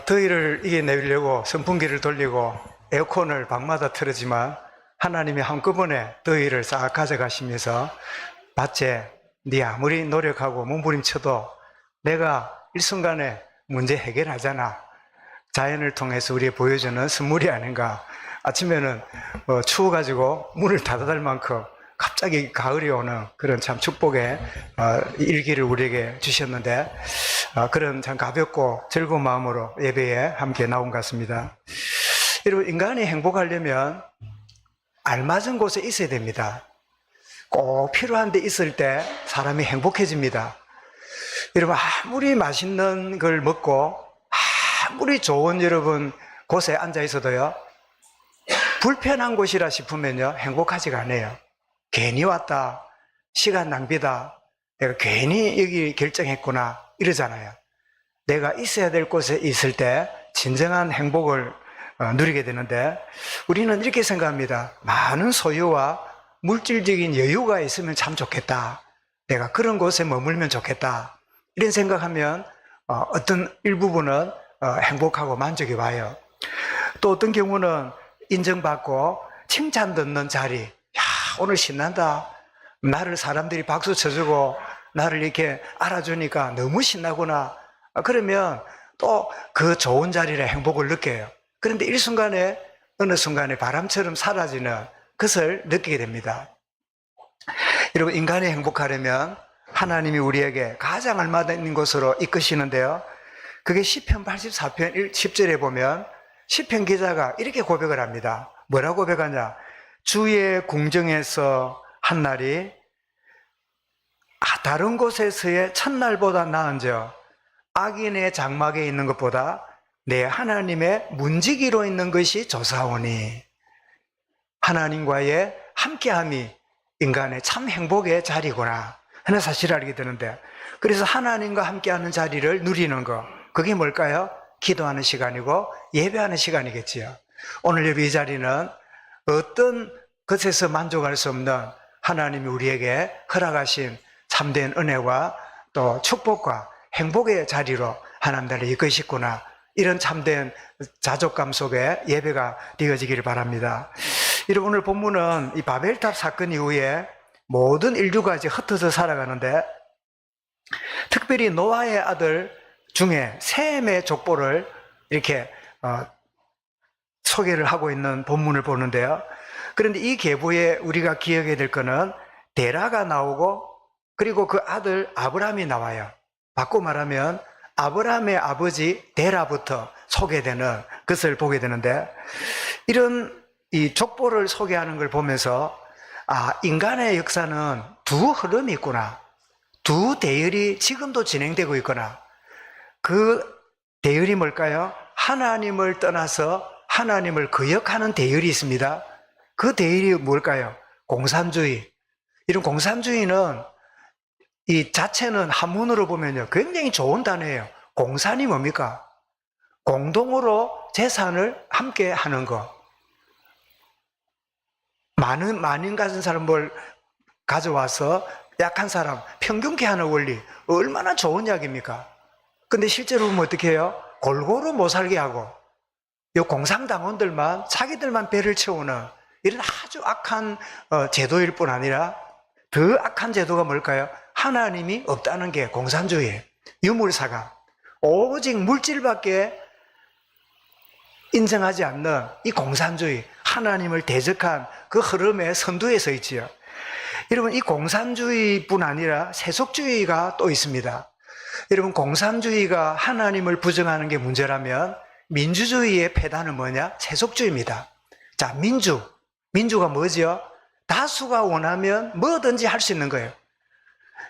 더위를 이겨내려고 선풍기를 돌리고 에어컨을 방마다 틀었지만 하나님이 한꺼번에 더위를 싹 가져가시면서 밭에 네 아무리 노력하고 몸부림쳐도 내가 일순간에 문제 해결하잖아. 자연을 통해서 우리에 보여주는 선물이 아닌가. 아침에는 추워가지고 문을 닫아달 만큼 갑자기 가을이 오는 그런 참 축복의 일기를 우리에게 주셨는데 그런 참 가볍고 즐거운 마음으로 예배에 함께 나온 것 같습니다. 여러분, 인간이 행복하려면 알맞은 곳에 있어야 됩니다. 꼭 필요한 데 있을 때 사람이 행복해집니다. 여러분, 아무리 맛있는 걸 먹고 아무리 좋은 여러분 곳에 앉아 있어도요, 불편한 곳이라 싶으면요 행복하지가 않아요. 괜히 왔다, 시간 낭비다, 내가 괜히 여기 결정했구나 이러잖아요. 내가 있어야 될 곳에 있을 때 진정한 행복을 누리게 되는데, 우리는 이렇게 생각합니다. 많은 소유와 물질적인 여유가 있으면 참 좋겠다, 내가 그런 곳에 머물면 좋겠다, 이런 생각하면 어떤 일부분은 행복하고 만족이 와요. 또 어떤 경우는 인정받고 칭찬 듣는 자리, 야, 오늘 신난다, 나를 사람들이 박수 쳐주고 나를 이렇게 알아주니까 너무 신나구나, 그러면 또 그 좋은 자리에 행복을 느껴요. 그런데 일순간에 어느 순간에 바람처럼 사라지는 것을 느끼게 됩니다. 여러분, 인간이 행복하려면 하나님이 우리에게 가장 알맞은 곳으로 이끄시는데요, 그게 시편 84편 10절에 보면 시편 기자가 이렇게 고백을 합니다. 뭐라고 고백하냐? 주의 궁정에서 한 날이 다른 곳에서의 첫날보다 나은저 악인의 장막에 있는 것보다 내 하나님의 문지기로 있는 것이 좋사오니, 하나님과의 함께함이 인간의 참 행복의 자리구나 하는 사실을 알게 되는데, 그래서 하나님과 함께하는 자리를 누리는 것, 그게 뭘까요? 기도하는 시간이고 예배하는 시간이겠지요. 오늘 예배 이 자리는 어떤 것에서 만족할 수 없는 하나님이 우리에게 허락하신 참된 은혜와 또 축복과 행복의 자리로 하나님 나라를 이끄시구나, 이런 참된 자족감 속에 예배가 되어지기를 바랍니다. 여러분, 오늘 본문은 이 바벨탑 사건 이후에 모든 인류가 이제 흩어져 살아가는데, 특별히 노아의 아들 중에 셈의 족보를 이렇게 소개를 하고 있는 본문을 보는데요. 그런데 이 계보에 우리가 기억해야 될 거는 데라가 나오고, 그리고 그 아들 아브람이 나와요. 바꿔 말하면 아브람의 아버지 데라부터 소개되는 것을 보게 되는데, 이런 이 족보를 소개하는 걸 보면서 인간의 역사는 두 흐름이 있구나, 두 대열이 지금도 진행되고 있구나. 그 대열이 뭘까요? 하나님을 떠나서 하나님을 거역하는 대열이 있습니다. 그 대열이 뭘까요? 공산주의. 이런 공산주의는 이 자체는 한문으로 보면요 굉장히 좋은 단어예요. 공산이 뭡니까? 공동으로 재산을 함께 하는 것. 많은 가진 사람을 가져와서 약한 사람 평균케 하는 원리, 얼마나 좋은 이야기입니까? 근데 실제로 보면 어떻게 해요? 골고루 못 살게 하고, 이 공산당원들만 자기들만 배를 채우는 이런 아주 악한 제도일 뿐 아니라, 더 악한 제도가 뭘까요? 하나님이 없다는 게 공산주의예요. 유물사가 오직 물질밖에 인정하지 않는 이 공산주의, 하나님을 대적한 그 흐름의 선두에 서 있지요. 여러분, 이 공산주의뿐 아니라 세속주의가 또 있습니다. 여러분, 공산주의가 하나님을 부정하는 게 문제라면 민주주의의 패단은 뭐냐? 세속주의입니다. 자, 민주가 뭐죠? 다수가 원하면 뭐든지 할 수 있는 거예요.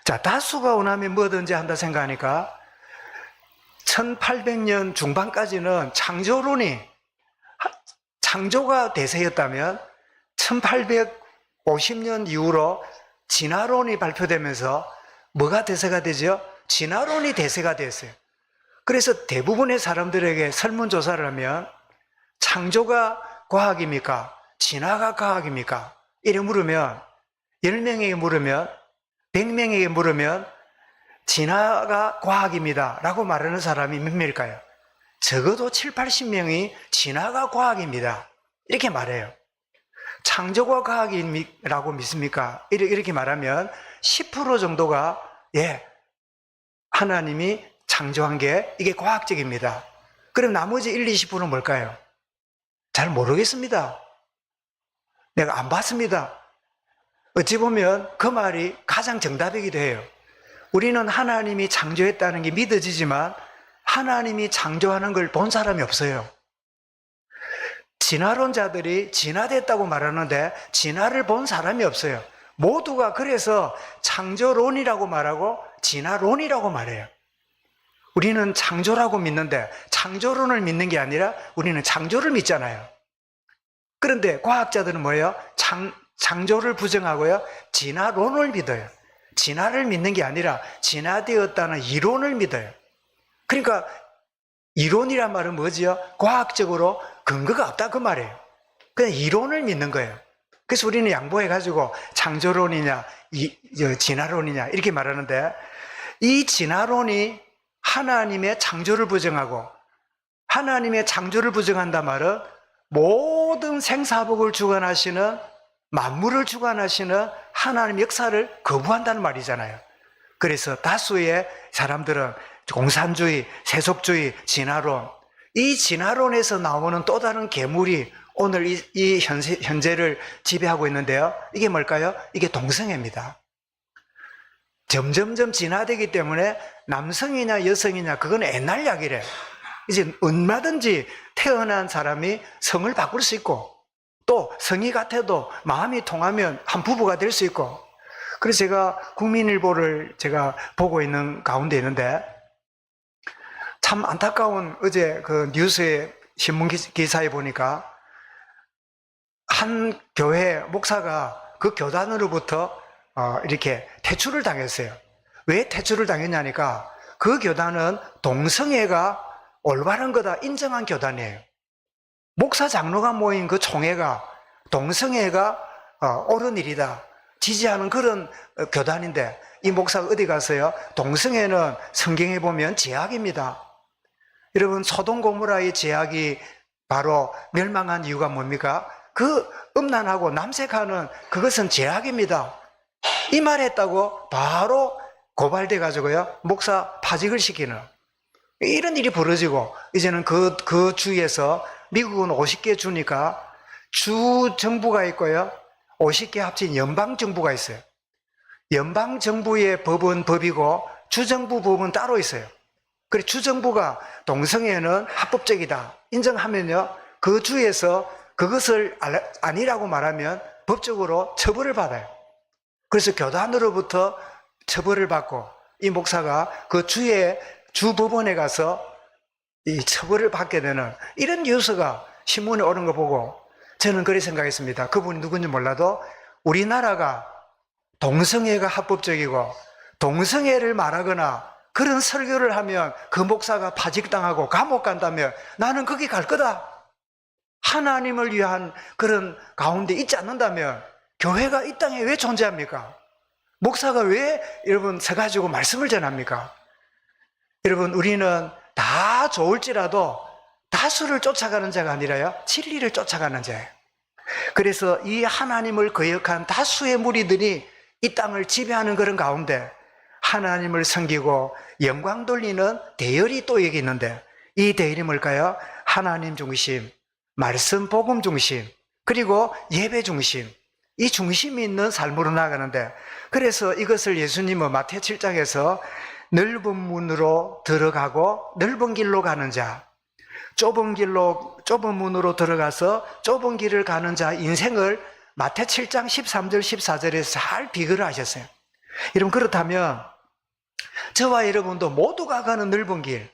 자, 다수가 원하면 뭐든지 한다 생각하니까 1800년 중반까지는 창조가 대세였다면 1850년 이후로 진화론이 발표되면서 뭐가 대세가 되죠? 진화론이 대세가 됐어요. 그래서 대부분의 사람들에게 설문조사를 하면 창조가 과학입니까? 진화가 과학입니까? 이래 물으면, 10명에게 물으면, 100명에게 물으면 진화가 과학입니다 라고 말하는 사람이 몇 명일까요? 적어도 7, 80명이 진화가 과학입니다. 이렇게 말해요. 창조가 과학이라고 믿습니까? 이렇게 말하면 10% 정도가 하나님이 창조한 게 이게 과학적입니다. 그럼 나머지 1, 20%는 뭘까요? 잘 모르겠습니다. 내가 안 봤습니다. 어찌 보면 그 말이 가장 정답이기도 해요. 우리는 하나님이 창조했다는 게 믿어지지만 하나님이 창조하는 걸 본 사람이 없어요. 진화론자들이 진화됐다고 말하는데 진화를 본 사람이 없어요. 모두가 그래서 창조론이라고 말하고 진화론이라고 말해요. 우리는 창조라고 믿는데 창조론을 믿는 게 아니라 우리는 창조를 믿잖아요. 그런데 과학자들은 뭐예요? 창조를 부정하고요, 진화론을 믿어요. 진화를 믿는 게 아니라 진화되었다는 이론을 믿어요. 그러니까 이론이란 말은 뭐지요? 과학적으로 근거가 없다 그 말이에요. 그냥 이론을 믿는 거예요. 그래서 우리는 양보해가지고 창조론이냐 진화론이냐 이렇게 말하는데, 이 진화론이 하나님의 창조를 부정하고, 하나님의 창조를 부정한단 말은 모든 생사복을 주관하시는, 만물을 주관하시는 하나님 역사를 거부한다는 말이잖아요. 그래서 다수의 사람들은 공산주의, 세속주의, 진화론, 이 진화론에서 나오는 또 다른 괴물이 오늘 이 현재를 지배하고 있는데요. 이게 뭘까요? 이게 동성애입니다. 점점점 진화되기 때문에 남성이냐 여성이냐 그건 옛날 이야기래. 이제 얼마든지 태어난 사람이 성을 바꿀 수 있고, 또 성이 같아도 마음이 통하면 한 부부가 될 수 있고. 그래서 제가 국민일보를 제가 보고 있는 가운데 있는데, 참 안타까운, 어제 그 뉴스에 신문 기사에 보니까 한 교회 목사가 그 교단으로부터 이렇게 퇴출을 당했어요. 왜 퇴출을 당했냐니까, 그 교단은 동성애가 올바른 거다 인정한 교단이에요. 목사 장로가 모인 그 총회가 동성애가 옳은 일이다 지지하는 그런 교단인데, 이 목사가 어디 가서요, 동성애는 성경에 보면 죄악입니다. 여러분, 소돔 고모라의 죄악이 바로 멸망한 이유가 뭡니까? 그 음란하고 남색하는 그것은 죄악입니다. 이 말 했다고 바로 고발돼 가지고요, 목사 파직을 시키는 이런 일이 벌어지고, 이제는 그 주에서 미국은 50개 주니까 주 정부가 있고요, 50개 합친 연방 정부가 있어요. 연방 정부의 법은 법이고 주정부 법은 따로 있어요. 그래, 주정부가 동성애는 합법적이다 인정하면요, 그 주에서 그것을 아니라고 말하면 법적으로 처벌을 받아요. 그래서 교단으로부터 처벌을 받고, 이 목사가 그 주의 주법원에 가서 이 처벌을 받게 되는 이런 뉴스가 신문에 오는 거 보고 저는 그렇게 생각했습니다. 그분이 누군지 몰라도 우리나라가 동성애가 합법적이고 동성애를 말하거나 그런 설교를 하면 그 목사가 파직당하고 감옥 간다면 나는 거기 갈 거다. 하나님을 위한 그런 가운데 있지 않는다면 교회가 이 땅에 왜 존재합니까? 목사가 왜 여러분 서가지고 말씀을 전합니까? 여러분, 우리는 다 좋을지라도 다수를 쫓아가는 자가 아니라요, 진리를 쫓아가는 자예요. 그래서 이 하나님을 거역한 다수의 무리들이 이 땅을 지배하는 그런 가운데 하나님을 섬기고 영광 돌리는 대열이 또 여기 있는데, 이 대열이 뭘까요? 하나님 중심, 말씀 복음 중심, 그리고 예배 중심, 이 중심이 있는 삶으로 나가는데, 그래서 이것을 예수님은 마태 7장에서 넓은 문으로 들어가고 넓은 길로 가는 자, 좁은 문으로 들어가서 좁은 길을 가는 자 인생을 마태 7장 13절 14절에서 잘 비교를 하셨어요. 여러분, 그렇다면 저와 여러분도 모두가 가는 넓은 길,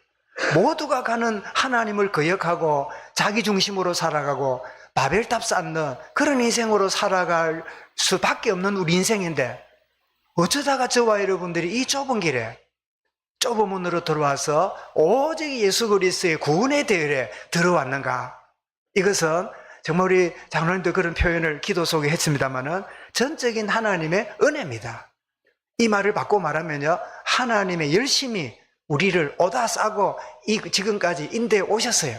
모두가 가는 하나님을 거역하고 자기 중심으로 살아가고 바벨탑 쌓는 그런 인생으로 살아갈 수밖에 없는 우리 인생인데, 어쩌다가 저와 여러분들이 이 좁은 길에, 좁은 문으로 들어와서 오직 예수 그리스도의 구원의 대열에 들어왔는가? 이것은 정말 우리 장로님도 그런 표현을 기도 속에 했습니다마는 전적인 하나님의 은혜입니다. 이 말을 바꿔 말하면요, 하나님의 열심히 우리를 오다 싸고 지금까지 인도에 오셨어요.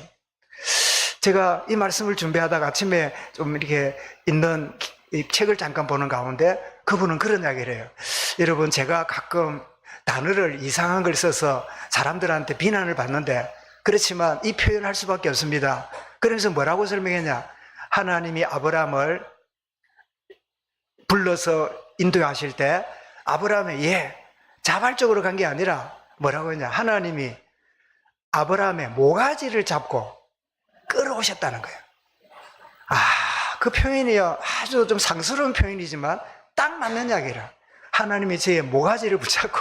제가 이 말씀을 준비하다가 아침에 좀 이렇게 읽는 이 책을 잠깐 보는 가운데 그분은 그런 이야기를 해요. 여러분, 제가 가끔 단어를 이상한 걸 써서 사람들한테 비난을 받는데 그렇지만 이 표현할 수밖에 없습니다. 그러면서 뭐라고 설명했냐? 하나님이 아브라함을 불러서 인도하실 때 아브라함이 자발적으로 간 게 아니라 뭐라고 했냐? 하나님이 아브라함의 모가지를 잡고 끌어오셨다는 거예요. 그 표현이요, 아주 좀 상스러운 표현이지만 딱 맞는 이야기라. 하나님이 제 모가지를 붙잡고,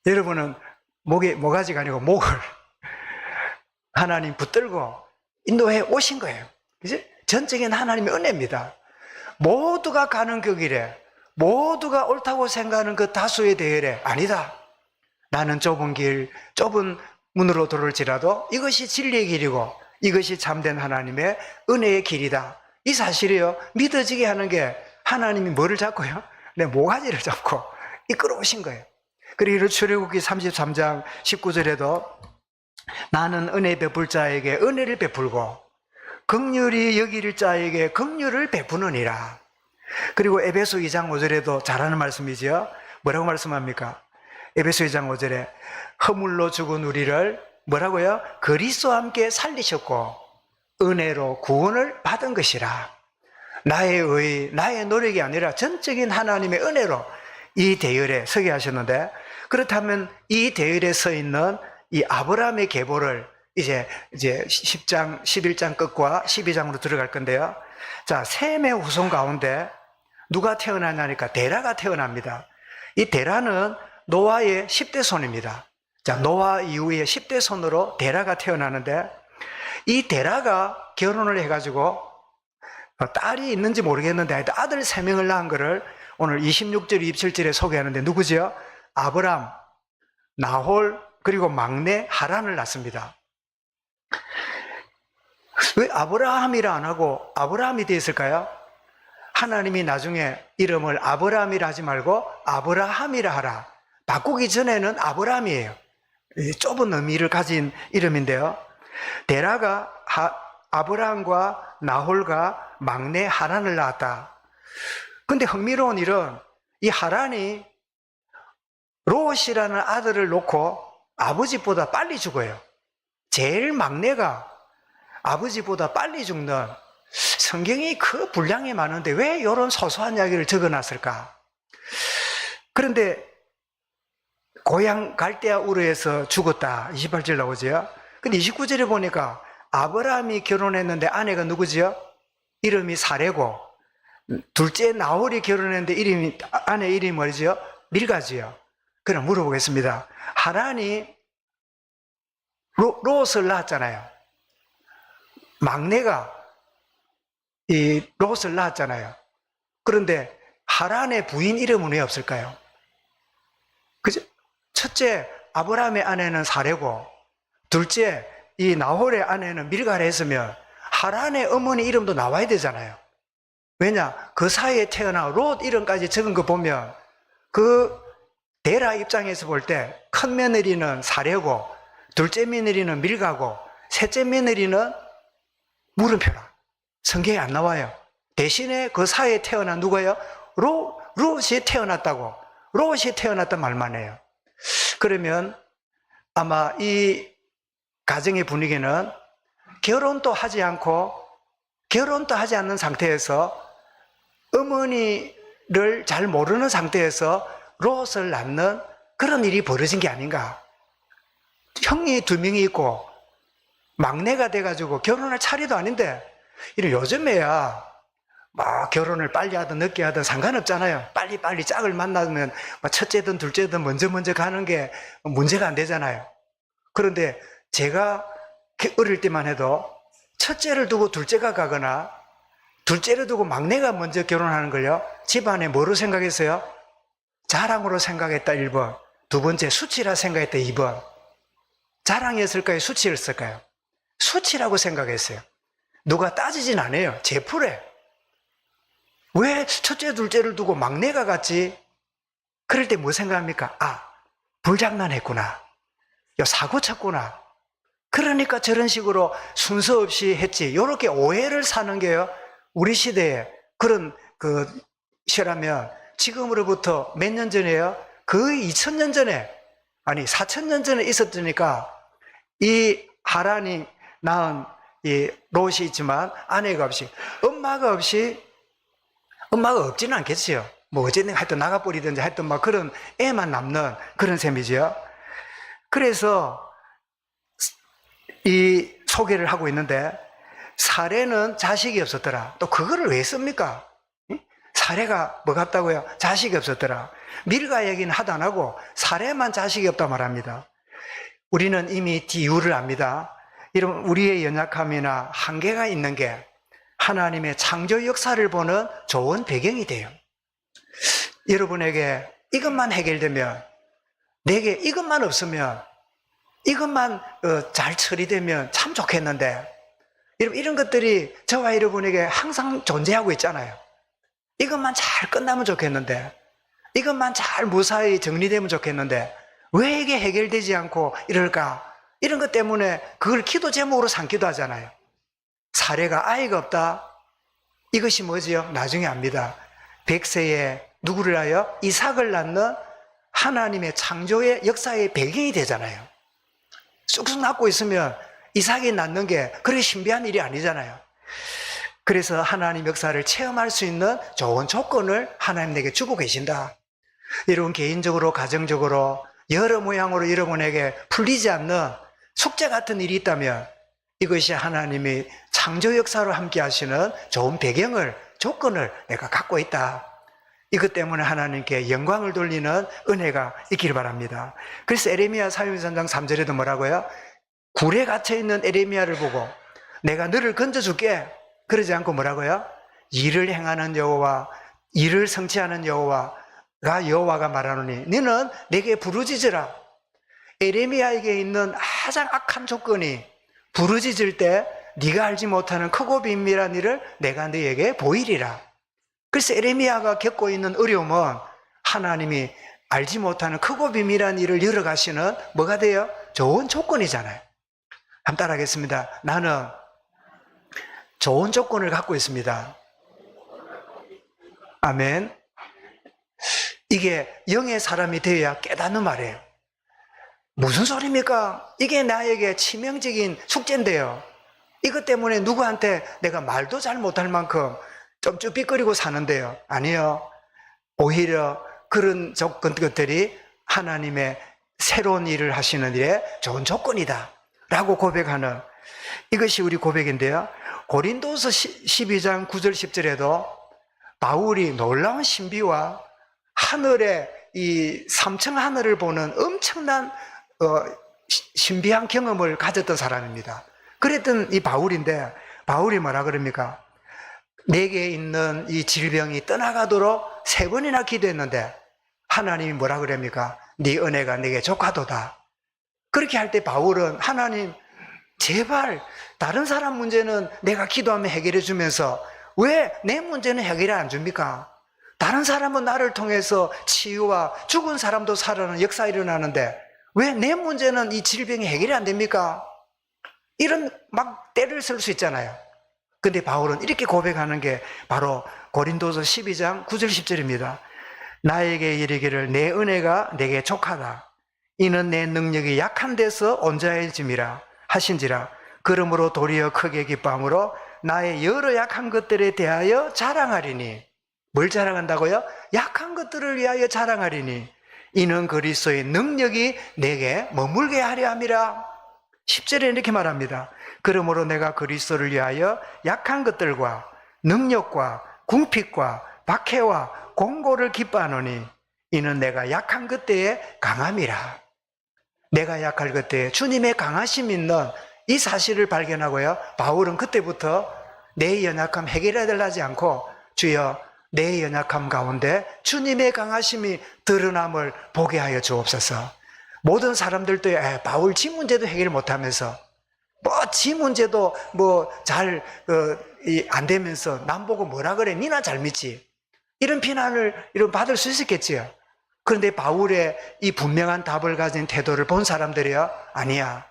여러분은 모가지가 아니고 목을 하나님 붙들고 인도에 오신 거예요. 그치? 전적인 하나님의 은혜입니다. 모두가 가는 그 길에, 모두가 옳다고 생각하는 그 다수의 대열에 아니다. 나는 좁은 길, 좁은 문으로 들어올지라도 이것이 진리의 길이고 이것이 참된 하나님의 은혜의 길이다. 이 사실이요, 믿어지게 하는 게 하나님이 뭐를 잡고요? 내 모가지를 잡고 이끌어 오신 거예요. 그리고 출애굽기 33장 19절에도 나는 은혜 베풀 자에게 은혜를 베풀고 긍휼히 여길 자에게 긍휼을 베푸느니라. 그리고 에베소 2장 5절에도 잘하는 말씀이지요. 뭐라고 말씀합니까? 에베소 2장 5절에 허물로 죽은 우리를 뭐라고요? 그리스도와 함께 살리셨고 은혜로 구원을 받은 것이라. 나의 의, 나의 노력이 아니라 전적인 하나님의 은혜로 이 대열에 서게 하셨는데, 그렇다면 이 대열에 서 있는 이 아브라함의 계보를 이제 10장, 11장 끝과 12장으로 들어갈 건데요. 자, 셈의 후손 가운데 누가 태어나냐니까 데라가 태어납니다. 이 데라는 노아의 10대 손입니다. 자, 노아 이후에 10대 손으로 데라가 태어나는데, 이 데라가 결혼을 해가지고 딸이 있는지 모르겠는데 아들 3명을 낳은 거를 오늘 26절, 27절에 소개하는데 누구지요? 아브람, 나홀, 그리고 막내 하란을 낳습니다. 왜 아브라함이라 안 하고 아브라함이 되었을까요? 하나님이 나중에 이름을 아브라함이라 하지 말고 아브라함이라 하라. 바꾸기 전에는 아브라함이에요. 좁은 의미를 가진 이름인데요. 데라가 아브라함과 나홀과 막내 하란을 낳았다. 근데 흥미로운 일은 이 하란이 롯이라는 아들을 놓고 아버지보다 빨리 죽어요. 제일 막내가 아버지보다 빨리 죽는, 성경이 그 분량이 많은데 왜 이런 소소한 이야기를 적어놨을까? 그런데 고향 갈대아 우르에서 죽었다. 28절 나오죠. 근데 29절에 보니까 아브라함이 결혼했는데 아내가 누구지요? 이름이 사레고, 둘째 나홀이 결혼했는데 아내 이름이 뭐지요? 밀가지요. 그럼 물어보겠습니다. 하란이 롯을 낳았잖아요. 막내가 이 롯을 낳았잖아요. 그런데 하란의 부인 이름은 왜 없을까요? 그죠? 첫째 아브라함의 아내는 사레고, 둘째 이 나홀의 아내는 밀가라 했으면 하란의 어머니 이름도 나와야 되잖아요. 왜냐? 그 사이에 태어난 롯 이름까지 적은 거 보면 그 데라 입장에서 볼 때 큰 며느리는 사레고, 둘째 며느리는 밀가고, 셋째 며느리는 물음표라. 성경에 안 나와요. 대신에 그 사이에 태어난 누가요? 롯이 태어났다고, 롯이 태어났단 말만 해요. 그러면 아마 이 가정의 분위기는 결혼도 하지 않는 상태에서 어머니를 잘 모르는 상태에서 롯을 낳는 그런 일이 벌어진 게 아닌가. 형이 2명이 있고 막내가 돼가지고 결혼할 차례도 아닌데, 요즘에야 막 결혼을 빨리 하든 늦게 하든 상관없잖아요. 빨리 짝을 만나면 첫째든 둘째든 먼저 가는 게 문제가 안 되잖아요. 그런데 제가 어릴 때만 해도 첫째를 두고 둘째가 가거나 둘째를 두고 막내가 먼저 결혼하는 걸요, 집안에 뭐로 생각했어요? 자랑으로 생각했다 1번, 두 번째 수치라 생각했다 2번. 자랑이었을까요? 수치였을까요? 수치라고 생각했어요. 누가 따지진 않아요. 제풀에 왜 첫째 둘째를 두고 막내가 갔지? 그럴 때 뭐 생각합니까? 불장난했구나. 야, 사고 쳤구나. 그러니까 저런 식으로 순서 없이 했지. 이렇게 오해를 사는 게요. 우리 시대에 그런 시라면 지금으로부터 몇 년 전에요? 거의 2000년 전에, 아니 4000년 전에 있었으니까 이 하란이 낳은 이 롯이 있지만 아내가 없이, 엄마가 없지는 않겠지요. 뭐 어쨌든 하여튼 나가버리든지 하여튼 막 그런 애만 남는 그런 셈이지요. 그래서 이 소개를 하고 있는데, 사례는 자식이 없었더라. 또 그거를 왜 씁니까? 사례가 뭐 같다고요? 자식이 없었더라. 밀가 얘기는 하도 안 하고 사례만 자식이 없다 말합니다. 우리는 이미 이유를 압니다. 이런 우리의 연약함이나 한계가 있는 게 하나님의 창조 역사를 보는 좋은 배경이 돼요. 여러분에게 이것만 해결되면, 내게 이것만 없으면, 이것만 잘 처리되면 참 좋겠는데, 여러분 이런 것들이 저와 여러분에게 항상 존재하고 있잖아요. 이것만 잘 끝나면 좋겠는데, 이것만 잘 무사히 정리되면 좋겠는데 왜 이게 해결되지 않고 이럴까? 이런 것 때문에 그걸 기도 제목으로 삼기도 하잖아요. 사례가 아이가 없다. 이것이 뭐지요? 나중에 압니다. 100세에 누구를 하여? 이삭을 낳는 하나님의 창조의 역사의 배경이 되잖아요. 쑥쑥 낳고 있으면 이삭이 낳는 게 그렇게 신비한 일이 아니잖아요. 그래서 하나님 역사를 체험할 수 있는 좋은 조건을 하나님 내게 주고 계신다. 여러분 개인적으로, 가정적으로 여러 모양으로 여러분에게 풀리지 않는 숙제 같은 일이 있다면 이것이 하나님이 창조 역사로 함께 하시는 좋은 배경을, 조건을 내가 갖고 있다. 이것 때문에 하나님께 영광을 돌리는 은혜가 있기를 바랍니다. 그래서 에레미야 33장 3절에도 뭐라고요? 굴에 갇혀있는 에레미야를 보고 내가 너를 건져줄게. 그러지 않고 뭐라고요? 일을 행하는 여호와, 일을 성취하는 여호와가 말하노니 너는 내게 부르짖으라. 에레미야에게 있는 가장 악한 조건이 부르짖을 때 네가 알지 못하는 크고 비밀한 일을 내가 너에게 보이리라. 그래서 에레미야가 겪고 있는 어려움은 하나님이 알지 못하는 크고 비밀한 일을 열어가시는 뭐가 돼요? 좋은 조건이잖아요. 한번 따라하겠습니다. 나는 좋은 조건을 갖고 있습니다. 아멘. 이게 영의 사람이 되어야 깨닫는 말이에요. 무슨 소리입니까? 이게 나에게 치명적인 숙제인데요. 이것 때문에 누구한테 내가 말도 잘 못할 만큼 좀 쭈삣거리고 사는데요. 아니요. 오히려 그런 것들이 하나님의 새로운 일을 하시는 일에 좋은 조건이다 라고 고백하는, 이것이 우리 고백인데요. 고린도서 12장 9절 10절에도 바울이 놀라운 신비와 하늘의 이 삼층 하늘을 보는 엄청난 신비한 경험을 가졌던 사람입니다. 그랬던 이 바울인데, 바울이 뭐라 그럽니까? 내게 있는 이 질병이 떠나가도록 3번이나 기도했는데 하나님이 뭐라 그럽니까? 네 은혜가 내게 족하도다. 그렇게 할 때 바울은 하나님 제발 다른 사람 문제는 내가 기도하면 해결해 주면서 왜 내 문제는 해결을 안 줍니까? 다른 사람은 나를 통해서 치유와 죽은 사람도 살아나는 역사 일어나는데 왜 내 문제는 이 질병이 해결이 안 됩니까? 이런 막 때를 쓸 수 있잖아요. 근데 바울은 이렇게 고백하는 게 바로 고린도서 12장 9절 10절입니다. 나에게 이르기를 내 은혜가 내게 족하다. 이는 내 능력이 약한 데서 온전해짐이라 하신지라. 그러므로 도리어 크게 기뻐함으로 나의 여러 약한 것들에 대하여 자랑하리니. 뭘 자랑한다고요? 약한 것들을 위하여 자랑하리니 이는 그리스도의 능력이 내게 머물게 하려 함이라. 10절에 이렇게 말합니다. 그러므로 내가 그리스도를 위하여 약한 것들과 능력과 궁핍과 박해와 공고를 기뻐하노니 이는 내가 약한 그때에 강함이라. 내가 약할 그때에 주님의 강하심 있는 이 사실을 발견하고요, 바울은 그때부터 내 연약함 해결해야 되지 않고 주여 내 연약함 가운데 주님의 강하심이 드러남을 보게 하여 주옵소서. 모든 사람들도 바울 지 문제도 해결 못하면서 지 문제도 잘 안 되면서 남 보고 뭐라 그래? 니나 잘 믿지? 이런 비난을 받을 수 있었겠지요. 그런데 바울의 이 분명한 답을 가진 태도를 본 사람들이요, 아니야,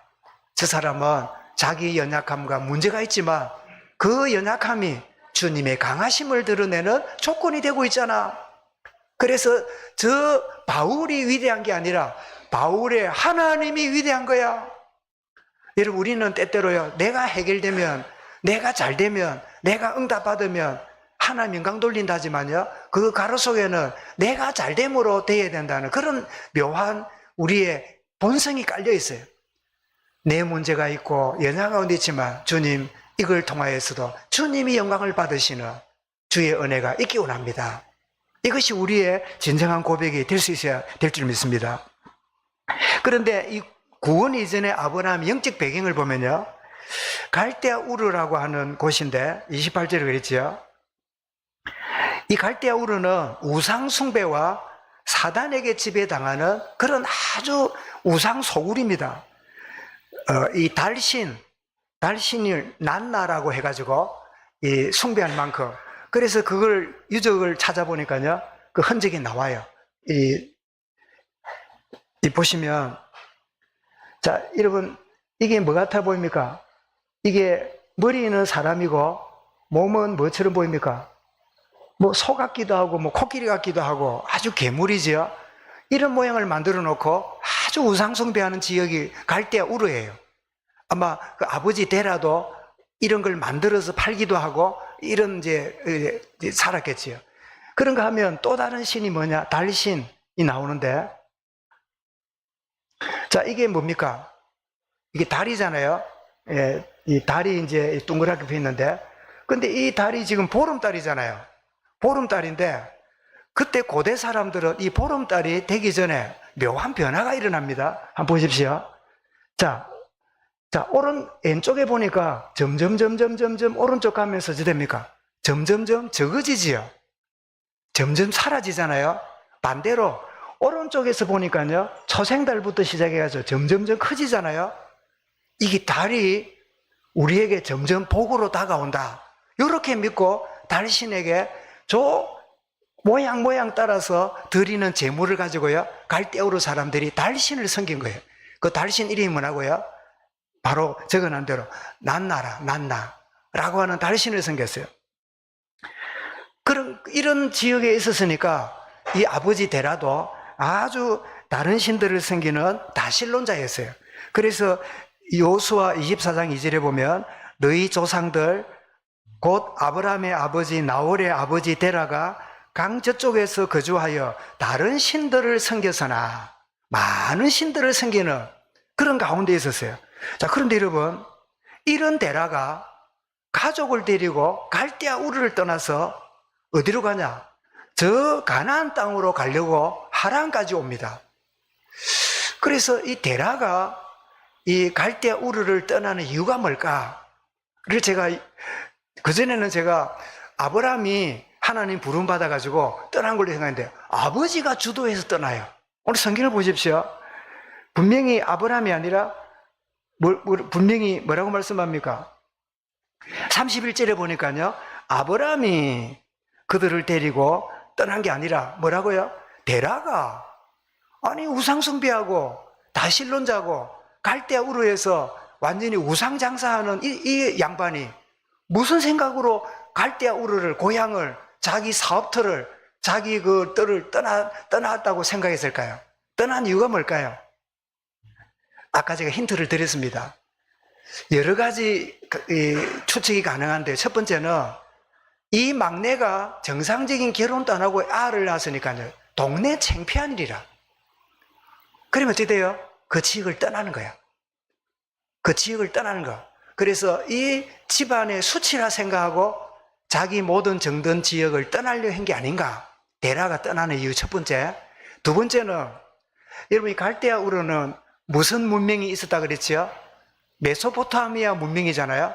저 사람은 자기 연약함과 문제가 있지만 그 연약함이 주님의 강하심을 드러내는 조건이 되고 있잖아. 그래서 저 바울이 위대한 게 아니라 바울의 하나님이 위대한 거야. 여러분, 우리는 때때로요, 내가 해결되면, 내가 잘 되면, 내가 응답받으면 하나님 영광 돌린다지만요, 그 가로 속에는 내가 잘됨으로 돼야 된다는 그런 묘한 우리의 본성이 깔려 있어요. 내 문제가 있고 연약 가운데 있지만 주님, 이걸 통하여서도 주님이 영광을 받으시는 주의 은혜가 있기 원합니다. 이것이 우리의 진정한 고백이 될 수 있어야 될 줄 믿습니다. 그런데 이 구원 이전의 아브라함의 영적 배경을 보면요, 갈대아 우르라고 하는 곳인데 28절에 그랬지요. 이 갈대아 우르는 우상 숭배와 사단에게 지배당하는 그런 아주 우상 소굴입니다. 이 달신을 난나라고 해가지고 이 숭배할 만큼, 그래서 그걸 유적을 찾아보니까요, 그 흔적이 나와요. 이 보시면, 자, 여러분, 이게 뭐 같아 보입니까? 이게 머리는 사람이고 몸은 뭐처럼 보입니까? 뭐 소 같기도 하고 뭐 코끼리 같기도 하고 아주 괴물이죠. 이런 모양을 만들어 놓고 아주 우상숭배하는 지역이 갈대아 우르예요. 아마 그 아버지 데라도 이런 걸 만들어서 팔기도 하고 이런 이제 살았겠지요. 그런가 하면 또 다른 신이 뭐냐? 달신이 나오는데, 자, 이게 뭡니까? 이게 달이잖아요. 예, 이 달이 이제 동그랗게 펴 있는데, 근데 이 달이 지금 보름달이잖아요. 보름달인데, 그때 고대 사람들은 이 보름달이 되기 전에 묘한 변화가 일어납니다. 한번 보십시오. 자, 왼쪽에 보니까 점점 오른쪽 가면서 어찌 됩니까? 점점 적어지지요. 점점 사라지잖아요. 반대로 오른쪽에서 보니까요, 초생달부터 시작해가지고 점점 커지잖아요. 이게 달이 우리에게 점점 복으로 다가온다, 이렇게 믿고 달신에게 저 모양 따라서 드리는 제물을 가지고요, 갈대우르 사람들이 달신을 섬긴 거예요. 그 달신 이름이 뭐라고요? 바로 적어놓은 대로 난나라고 하는 달신을 섬겼어요. 이런 지역에 있었으니까 이 아버지 데라도 아주 다른 신들을 섬기는 다신론자였어요. 그래서 여호수아 24장 2절에 보면 너희 조상들 곧 아브라함의 아버지 나홀의 아버지 데라가 강 저쪽에서 거주하여 다른 신들을 섬겨서나, 많은 신들을 섬기는 그런 가운데 있었어요. 자, 그런데 여러분, 이런 데라가 가족을 데리고 갈대아 우르를 떠나서 어디로 가냐? 저 가나안 땅으로 가려고 하란까지 옵니다. 그래서 이 데라가 이 갈대아 우르를 떠나는 이유가 뭘까? 그래서 그전에는 제가 아브라함이 하나님 부름 받아가지고 떠난 걸로 생각했는데, 아버지가 주도해서 떠나요. 오늘 성경을 보십시오. 분명히 아브라함이 아니라 분명히 뭐라고 말씀합니까? 31절에 보니까요, 아브라함이 그들을 데리고 떠난 게 아니라 뭐라고요? 데라가, 아니 우상숭배하고 다신론자고 갈대아 우르에서 완전히 우상장사하는 이 양반이 무슨 생각으로 갈대아 우르를, 고향을, 자기 사업터를, 자기 그 뜰을 떠났다고 생각했을까요? 떠난 이유가 뭘까요? 아까 제가 힌트를 드렸습니다. 여러 가지 추측이 가능한데, 첫 번째는 이 막내가 정상적인 결혼도 안 하고 아를 낳았으니까요, 동네 창피한 일이라. 그러면 어떻게 돼요? 그 지역을 떠나는 거야. 그 지역을 떠나는 거. 그래서 이 집안의 수치라 생각하고 자기 모든 정든 지역을 떠나려 한 게 아닌가. 데라가 떠나는 이유 첫 번째. 두 번째는, 여러분이 갈대아 우르는 무슨 문명이 있었다 그랬죠? 메소포타미아 문명이잖아요.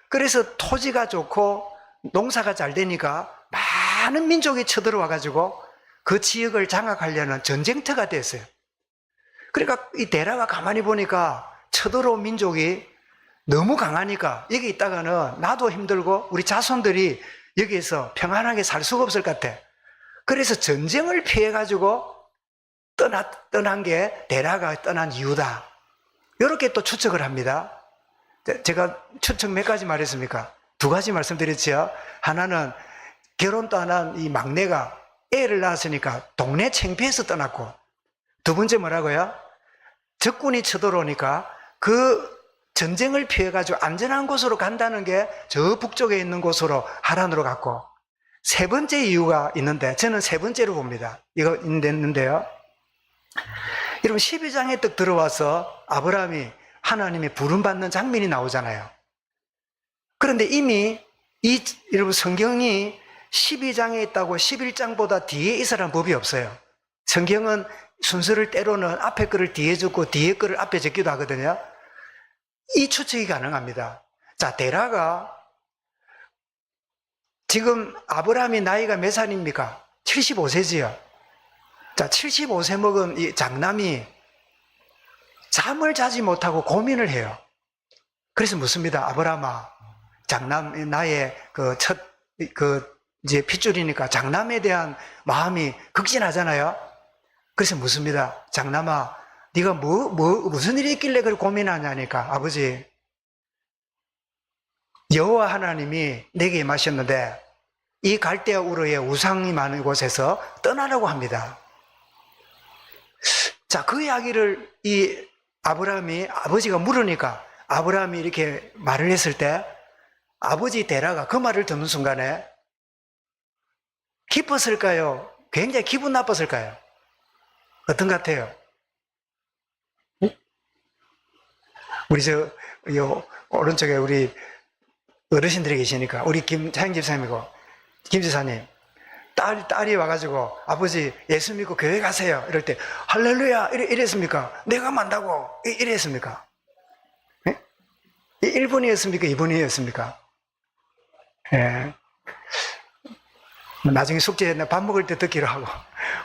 그래서 토지가 좋고 농사가 잘 되니까 많은 민족이 쳐들어와 가지고 그 지역을 장악하려는 전쟁터가 됐어요. 그러니까 이 데라가 가만히 보니까 쳐들어온 민족이 너무 강하니까 여기 있다가는 나도 힘들고 우리 자손들이 여기에서 평안하게 살 수가 없을 것 같아. 그래서 전쟁을 피해 가지고 떠난 게 데라가 떠난 이유다. 이렇게 또 추측을 합니다. 제가 추측 몇 가지 말했습니까? 두 가지 말씀드렸죠. 하나는 결혼도 안 한 이 막내가 애를 낳았으니까 동네 창피해서 떠났고, 두 번째 뭐라고요? 적군이 쳐들어오니까 그 전쟁을 피해가지고 안전한 곳으로 간다는 게 저 북쪽에 있는 곳으로 하란으로 갔고, 세 번째 이유가 있는데 저는 세 번째로 봅니다. 이거 있는데요. 여러분 12장에 딱 들어와서 아브라함이 하나님의 부름받는 장면이 나오잖아요. 그런데 이미 여러분 성경이 12장에 있다고 11장보다 뒤에 있으라는 법이 없어요. 성경은 순서를 때로는 앞에 거를 뒤에 적고 뒤에 거를 앞에 적기도 하거든요. 이 추측이 가능합니다. 자, 데라가 지금 아브라함이 나이가 몇 살입니까? 75세지요. 자, 75세 먹은 이 장남이 잠을 자지 못하고 고민을 해요. 그래서 묻습니다. 아브라함아, 장남, 나의 이제 핏줄이니까 장남에 대한 마음이 극진하잖아요. 그래서 묻습니다. 장남아, 네가 무슨 일이 있길래 그걸 고민하냐니까. 아버지, 여호와 하나님이 내게 임하셨는데 이 갈대아 우르의 우상이 많은 곳에서 떠나라고 합니다. 자, 그 이야기를 이 아브라함이 아버지가 물으니까 아브라함이 이렇게 말을 했을 때 아버지 데라가 그 말을 듣는 순간에 기뻤을까요? 굉장히 기분 나빴을까요? 어떤 것 같아요? 우리 오른쪽에 우리 어르신들이 계시니까 우리 김창인 집사님이고 김 지사님 딸이 와가지고 아버지 예수 믿고 교회 가세요 이럴 때 할렐루야 이랬습니까? 내가 만다고 이랬습니까? 네? 1분이었습니까? 2분이었습니까? 예. 나중에 숙제 밥 먹을 때 듣기로 하고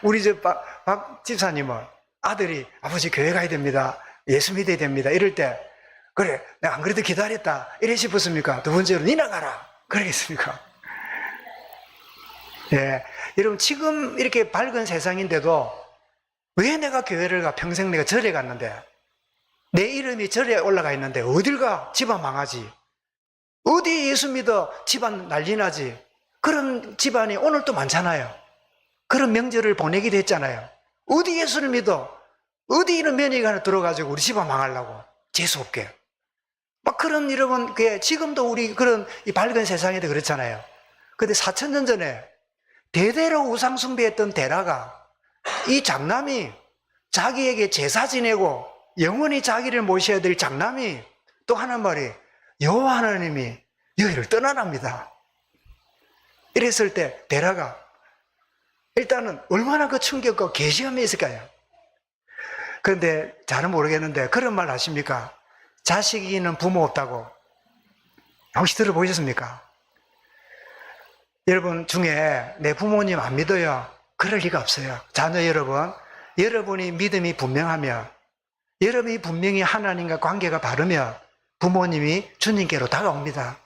우리 박 집사님은 아들이 아버지 교회 가야 됩니다. 예수 믿어야 됩니다. 이럴 때 그래 내가 안 그래도 기다렸다 이래 싶었습니까? 두 번째로 니나 가라 그러겠습니까? 예, 여러분 지금 이렇게 밝은 세상인데도 왜 내가 교회를 가? 평생 내가 절에 갔는데 내 이름이 절에 올라가 있는데 어딜 가? 집안 망하지. 어디 예수 믿어? 집안 난리 나지. 그런 집안이 오늘 또 많잖아요. 그런 명절을 보내기도 했잖아요. 어디 예수를 믿어? 어디 이런 면회가 하나 들어가지고 우리 집안 망하려고 재수없게 막 그런 여러분 지금도 우리 그런 이 밝은 세상에도 그렇잖아요. 근데 4,000년 전에 대대로 우상 숭배했던 데라가 이 장남이 자기에게 제사 지내고 영원히 자기를 모셔야 될 장남이 또 하는 말이 여호와 하나님이 여기를 떠나랍니다. 이랬을 때 데라가 일단은 얼마나 그 충격과 계시감이 있을까요? 그런데 잘은 모르겠는데 그런 말 아십니까? 자식이는 부모 없다고 혹시 들어보셨습니까? 여러분 중에 내 부모님 안 믿어요? 그럴 리가 없어요. 자녀 여러분, 여러분이 믿음이 분명하면 여러분이 분명히 하나님과 관계가 바르면 부모님이 주님께로 다가옵니다.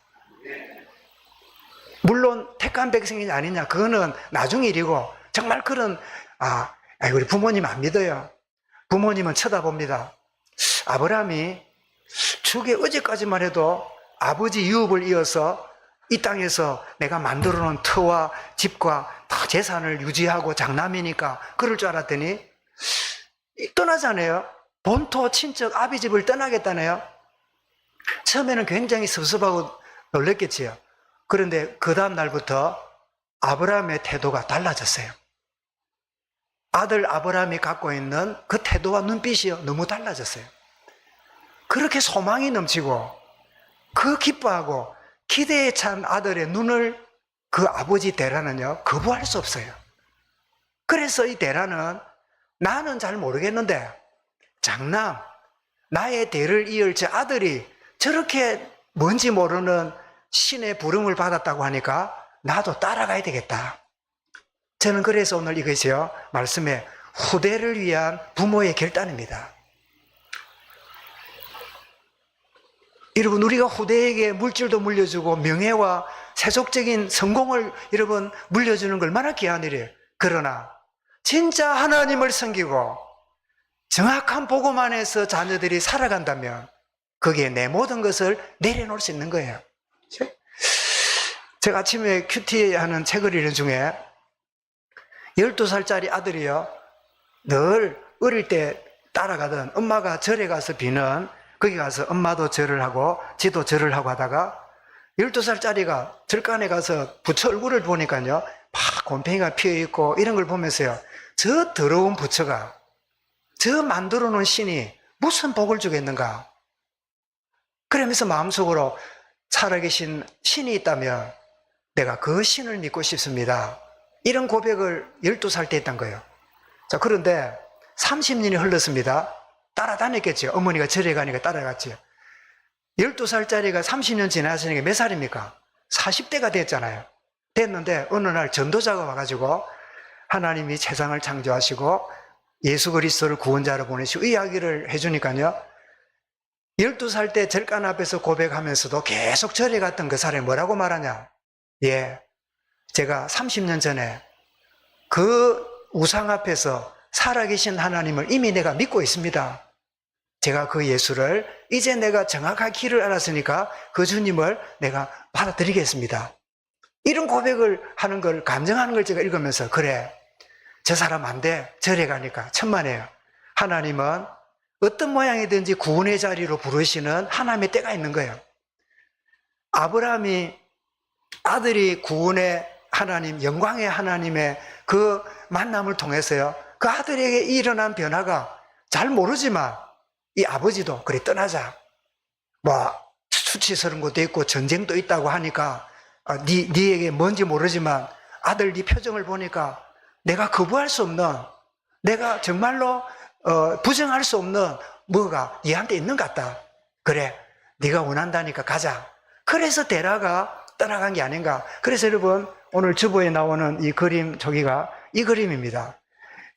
물론 택한 백성이 아니냐 그거는 나중 일이고 정말 그런 우리 부모님 안 믿어요. 부모님은 쳐다봅니다. 아브라함이 죽의 어제까지만 해도 아버지 유업을 이어서 이 땅에서 내가 만들어 놓은 터와 집과 다 재산을 유지하고 장남이니까 그럴 줄 알았더니 떠나잖아요. 본토 친척 아비 집을 떠나겠다네요. 처음에는 굉장히 섭섭하고 놀랬겠지요. 그런데 그 다음 날부터 아브라함의 태도가 달라졌어요. 아들 아브라함이 갖고 있는 그 태도와 눈빛이 너무 달라졌어요. 그렇게 소망이 넘치고 그 기뻐하고 기대에 찬 아들의 눈을 그 아버지 데라는요 거부할 수 없어요. 그래서 이 데라는 나는 잘 모르겠는데 장남 나의 대를 이을 제 아들이 저렇게 뭔지 모르는 신의 부름을 받았다고 하니까 나도 따라가야 되겠다. 저는 그래서 오늘 이것이요 말씀에 후대를 위한 부모의 결단입니다. 여러분 우리가 후대에게 물질도 물려주고 명예와 세속적인 성공을 여러분 물려주는 걸 얼마나 귀한 일이에요. 그러나 진짜 하나님을 섬기고 정확한 복음 안에서 자녀들이 살아간다면 거기에 내 모든 것을 내려놓을 수 있는 거예요. 제가 아침에 큐티 하는 책을 읽는 중에 12살짜리 아들이요, 늘 어릴 때 따라가던 엄마가 절에 가서 비는, 거기 가서 엄마도 절을 하고 지도 절을 하고 하다가 12살짜리가 절간에 가서 부처 얼굴을 보니까요, 막 곰팡이가 피어있고 이런 걸 보면서요, 저 더러운 부처가, 저 만들어 놓은 신이 무슨 복을 주겠는가. 그러면서 마음속으로 살아계신 신이 있다면 내가 그 신을 믿고 싶습니다. 이런 고백을 12살 때 했던 거예요. 자, 그런데 30년이 흘렀습니다. 따라다녔겠죠. 어머니가 절에 가니까 따라갔죠. 12살짜리가 30년 지났으니까 몇 살입니까? 40대가 됐잖아요. 됐는데 어느 날 전도자가 와가지고 하나님이 세상을 창조하시고 예수 그리스도를 구원자로 보내시고 이야기를 해주니까요, 12살 때 절간 앞에서 고백하면서도 계속 절에 갔던 그 사람이 뭐라고 말하냐. 예, 제가 30년 전에 그 우상 앞에서 살아계신 하나님을 이미 내가 믿고 있습니다. 제가 그 예수를, 이제 내가 정확한 길을 알았으니까 그 주님을 내가 받아들이겠습니다. 이런 고백을 하는 걸, 감정하는 걸 제가 읽으면서, 그래, 저 사람 안 돼. 절에 가니까 천만에요. 하나님은 어떤 모양이든지 구원의 자리로 부르시는 하나님의 때가 있는 거예요. 아브라함이 아들이 구원의 하나님, 영광의 하나님의 그 만남을 통해서요, 그 아들에게 일어난 변화가 잘 모르지만 이 아버지도 그래 떠나자, 뭐 수치스러운 것도 있고 전쟁도 있다고 하니까 네에게 뭔지 모르지만 아들 네 표정을 보니까 내가 거부할 수 없는, 내가 정말로 부정할 수 없는 뭐가 얘한테 있는 것 같다. 그래, 네가 원한다니까 가자. 그래서 데라가 떠나간 게 아닌가. 그래서 여러분, 오늘 주보에 나오는 이 그림, 저기가 이 그림입니다.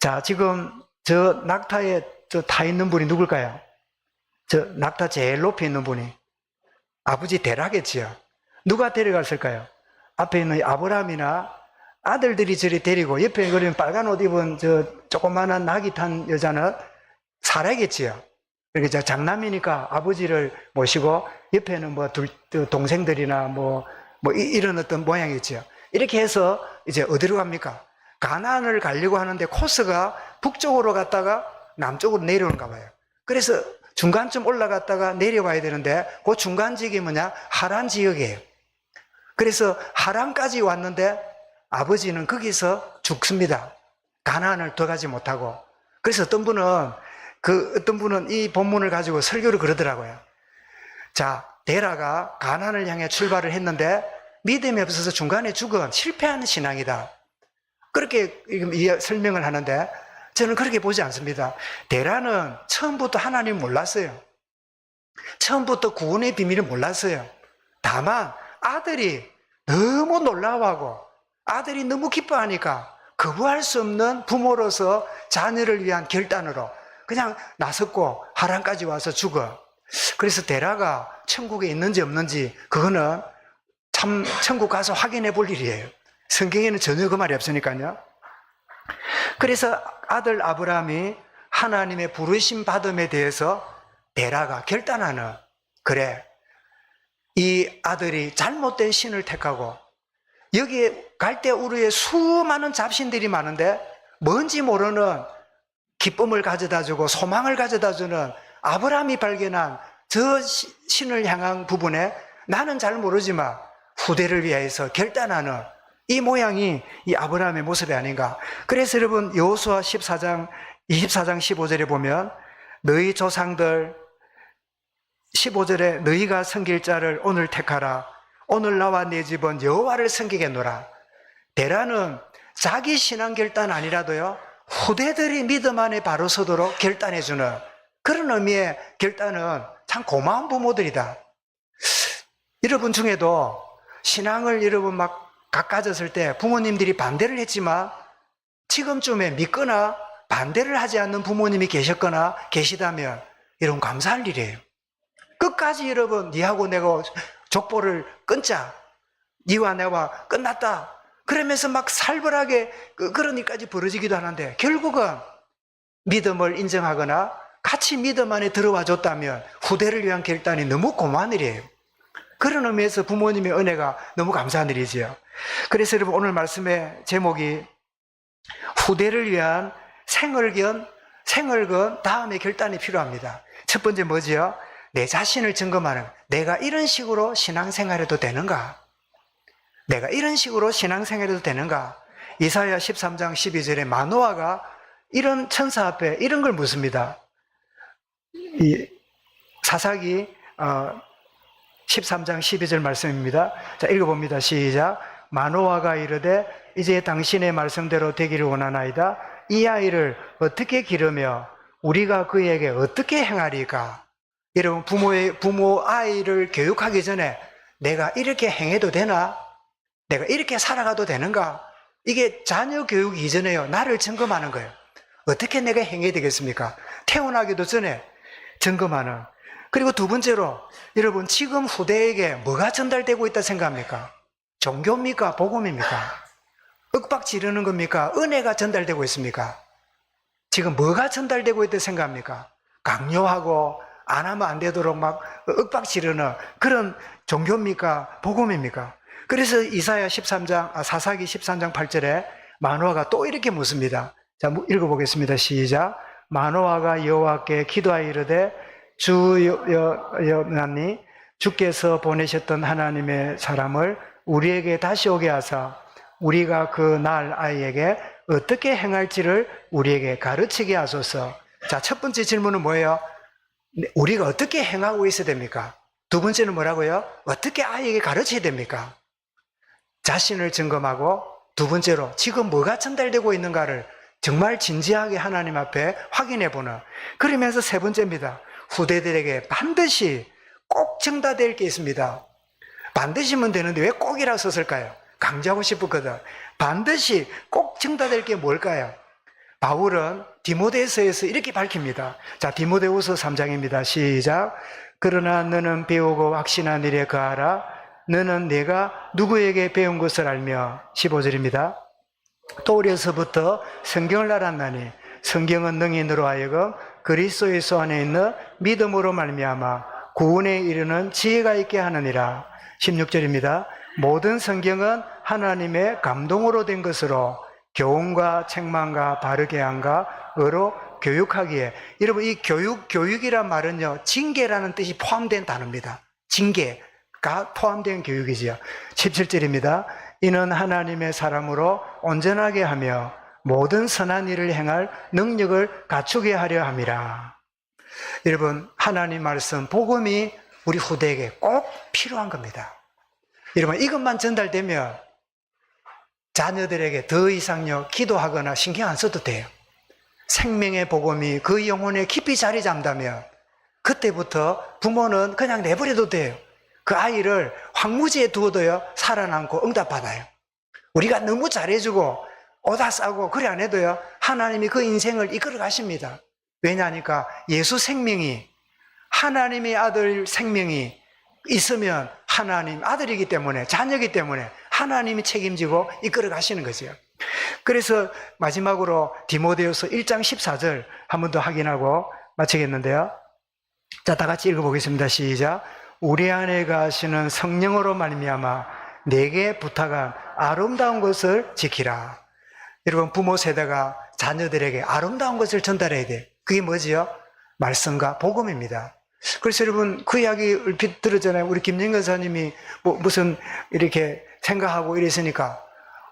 자, 지금 저 낙타에 저 타 있는 분이 누굴까요? 저 낙타 제일 높이 있는 분이 아버지 데라겠지요. 누가 데려갔을까요? 앞에 있는 아브라함이나 아들들이 저리 데리고, 옆에 그림 빨간 옷 입은 저 조그마한 낙이 탄 여자는 사라겠지요. 그러니까 장남이니까 아버지를 모시고 옆에는 뭐 동생들이나 뭐 이런 어떤 모양이지요. 이렇게 해서 이제 어디로 갑니까? 가나안을 가려고 하는데 코스가 북쪽으로 갔다가 남쪽으로 내려오는가 봐요. 그래서 중간쯤 올라갔다가 내려와야 되는데 그 중간 지역이 뭐냐? 하란 지역이에요. 그래서 하란까지 왔는데 아버지는 거기서 죽습니다. 가나안을 들어가지 못하고. 그래서 어떤 분은 이 본문을 가지고 설교를 그러더라고요. 자, 데라가 가나안을 향해 출발을 했는데 믿음이 없어서 중간에 죽은 실패한 신앙이다. 그렇게 설명을 하는데 저는 그렇게 보지 않습니다. 데라는 처음부터 하나님 몰랐어요. 처음부터 구원의 비밀을 몰랐어요. 다만 아들이 너무 놀라워하고 아들이 너무 기뻐하니까 거부할 수 없는 부모로서 자녀를 위한 결단으로 그냥 나섰고 하란까지 와서 죽어. 그래서 데라가 천국에 있는지 없는지 그거는 참 천국 가서 확인해 볼 일이에요. 성경에는 전혀 그 말이 없으니까요. 그래서 아들 아브라함이 하나님의 부르심 받음에 대해서 데라가 결단하는, 그래, 이 아들이 잘못된 신을 택하고 여기에 갈대우르에 수많은 잡신들이 많은데 뭔지 모르는 기쁨을 가져다주고 소망을 가져다주는 아브라함이 발견한 저 신을 향한 부분에 나는 잘 모르지만 후대를 위해서 결단하는 이 모양이 이 아브라함의 모습이 아닌가. 그래서 여러분 여호수아 24장 15절에 보면 너희 조상들 15절에 너희가 섬길 자를 오늘 택하라. 오늘 나와 내 집은 여호와를 섬기겠노라. 데라는 자기 신앙 결단 아니라도요 후대들이 믿음 안에 바로 서도록 결단해주는 그런 의미의 결단은 참 고마운 부모들이다. 여러분 중에도 신앙을 여러분 막 가까워졌을 때 부모님들이 반대를 했지만 지금쯤에 믿거나 반대를 하지 않는 부모님이 계셨거나 계시다면 여러분 감사할 일이에요. 끝까지 여러분 니하고 내가 족보를 끊자, 니와 내가 끝났다, 그러면서 막 살벌하게 그런 일까지 벌어지기도 하는데 결국은 믿음을 인정하거나 같이 믿음 안에 들어와 줬다면 후대를 위한 결단이 너무 고마운 일이에요. 그런 의미에서 부모님의 은혜가 너무 감사한 일이지요. 그래서 여러분 오늘 말씀의 제목이 후대를 위한 생을건 다음의 결단이 필요합니다. 첫 번째 뭐지요? 내 자신을 점검하는, 내가 이런 식으로 신앙생활해도 되는가? 내가 이런 식으로 신앙생활해도 되는가? 이사야 13장 12절에 마노아가 이런 천사 앞에 이런 걸 묻습니다. 이 사사기 13장 12절 말씀입니다. 자, 읽어봅니다. 시작. 마노아가 이르되 이제 당신의 말씀대로 되기를 원하나이다. 이 아이를 어떻게 기르며 우리가 그에게 어떻게 행하리까? 여러분, 부모 아이를 교육하기 전에 내가 이렇게 행해도 되나? 내가 이렇게 살아가도 되는가? 이게 자녀 교육 이전에요. 나를 점검하는 거예요. 어떻게 내가 행해야 되겠습니까? 태어나기도 전에 점검하는. 그리고 두 번째로 여러분 지금 후대에게 뭐가 전달되고 있다 생각합니까? 종교입니까? 복음입니까? 윽박 지르는 겁니까? 은혜가 전달되고 있습니까? 지금 뭐가 전달되고 있다 생각합니까? 강요하고 안 하면 안 되도록 막 윽박 지르는 그런 종교입니까? 복음입니까? 그래서 이사야 13장, 사사기 13장 8절에 마노아가 또 이렇게 묻습니다. 자, 읽어보겠습니다. 시작. 마노아가 여호와께 기도하여 이르되 주여나니 주께서 보내셨던 하나님의 사람을 우리에게 다시 오게 하사 우리가 그 날 아이에게 어떻게 행할지를 우리에게 가르치게 하소서. 자, 첫 번째 질문은 뭐예요? 우리가 어떻게 행하고 있어야 됩니까? 두 번째는 뭐라고요? 어떻게 아이에게 가르쳐야 됩니까? 자신을 점검하고 두 번째로 지금 뭐가 전달되고 있는가를 정말 진지하게 하나님 앞에 확인해보는. 그러면서 세 번째입니다. 후대들에게 반드시 꼭 전달될 게 있습니다. 반드시면 되는데 왜 꼭이라고 썼을까요? 강조하고 싶었거든. 반드시 꼭 전달될 게 뭘까요? 바울은 디모데서에서 이렇게 밝힙니다. 자, 디모데후서 3장입니다. 시작. 그러나 너는 배우고 확신한 일에 거하라. 너는 내가 누구에게 배운 것을 알며. 15절입니다. 또 어려서부터 성경을 알았나니 성경은 능인으로 하여금 그리스도 예수 안에 있는 믿음으로 말미암아 구원에 이르는 지혜가 있게 하느니라. 16절입니다. 모든 성경은 하나님의 감동으로 된 것으로 교훈과 책망과 바르게 함과 의로 교육하기에. 여러분, 이 교육이란 말은요, 징계라는 뜻이 포함된 단어입니다. 징계가 포함된 교육이지요. 17절입니다. 이는 하나님의 사람으로 온전하게 하며 모든 선한 일을 행할 능력을 갖추게 하려 함이라. 여러분, 하나님 말씀, 복음이 우리 후대에게 꼭 필요한 겁니다. 여러분, 이것만 전달되면 자녀들에게 더 이상요 기도하거나 신경 안 써도 돼요. 생명의 복음이 그 영혼에 깊이 자리 잡다면 그때부터 부모는 그냥 내버려도 돼요. 그 아이를 황무지에 두어도요 살아남고 응답받아요. 우리가 너무 잘해주고 오다 싸고 그래 안 해도요 하나님이 그 인생을 이끌어 가십니다. 왜냐하니까 예수 생명이, 하나님의 아들 생명이 있으면 하나님 아들이기 때문에, 자녀이기 때문에 하나님이 책임지고 이끌어 가시는 거죠. 그래서 마지막으로 디모데후서 1장 14절 한 번 더 확인하고 마치겠는데요. 자, 다 같이 읽어보겠습니다. 시작. 우리 안에 가시는 성령으로 말미암아 내게 부탁한 아름다운 것을 지키라. 여러분, 부모 세대가 자녀들에게 아름다운 것을 전달해야 돼. 그게 뭐지요? 말씀과 복음입니다. 그래서 여러분, 그 이야기 얼핏 들었잖아요. 우리 김영근 사님이 무슨 이렇게 생각하고 이랬으니까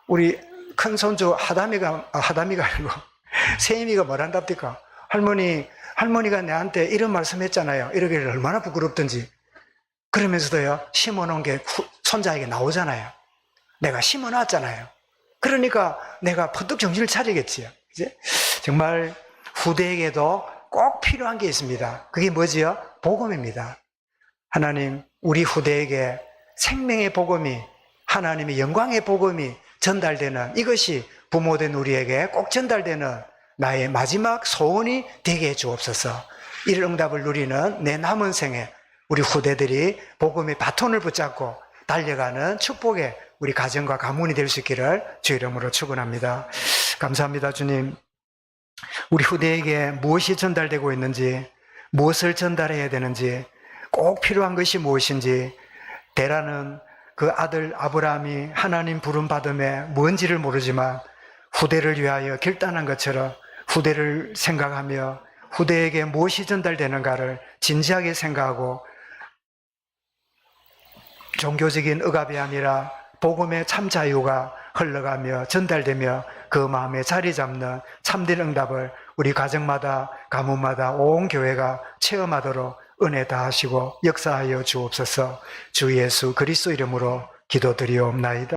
우리 큰 손주 하담이가 아니고 세임이가 뭐란답니까? 할머니가 내한테 이런 말씀 했잖아요. 이러기를 얼마나 부끄럽던지. 그러면서도요, 심어놓은 게 손자에게 나오잖아요. 내가 심어놨잖아요. 그러니까 내가 퍼뜩 정신을 차리겠지요. 이제 정말 후대에게도 꼭 필요한 게 있습니다. 그게 뭐지요? 복음입니다. 하나님, 우리 후대에게 생명의 복음이, 하나님의 영광의 복음이 전달되는, 이것이 부모된 우리에게 꼭 전달되는 나의 마지막 소원이 되게 해 주옵소서. 이런 응답을 누리는 내 남은 생에 우리 후대들이 복음의 바톤을 붙잡고 달려가는 축복의 우리 가정과 가문이 될 수 있기를 주 이름으로 축원합니다. 감사합니다, 주님. 우리 후대에게 무엇이 전달되고 있는지, 무엇을 전달해야 되는지, 꼭 필요한 것이 무엇인지, 데라는 그 아들 아브라함이 하나님 부름받음에 뭔지를 모르지만 후대를 위하여 결단한 것처럼 후대를 생각하며 후대에게 무엇이 전달되는가를 진지하게 생각하고 종교적인 억압이 아니라 복음의 참 자유가 흘러가며 전달되며 그 마음에 자리 잡는 참된 응답을 우리 가정마다 가문마다 온 교회가 체험하도록 은혜 다하시고 역사하여 주옵소서. 주 예수 그리스도 이름으로 기도드리옵나이다.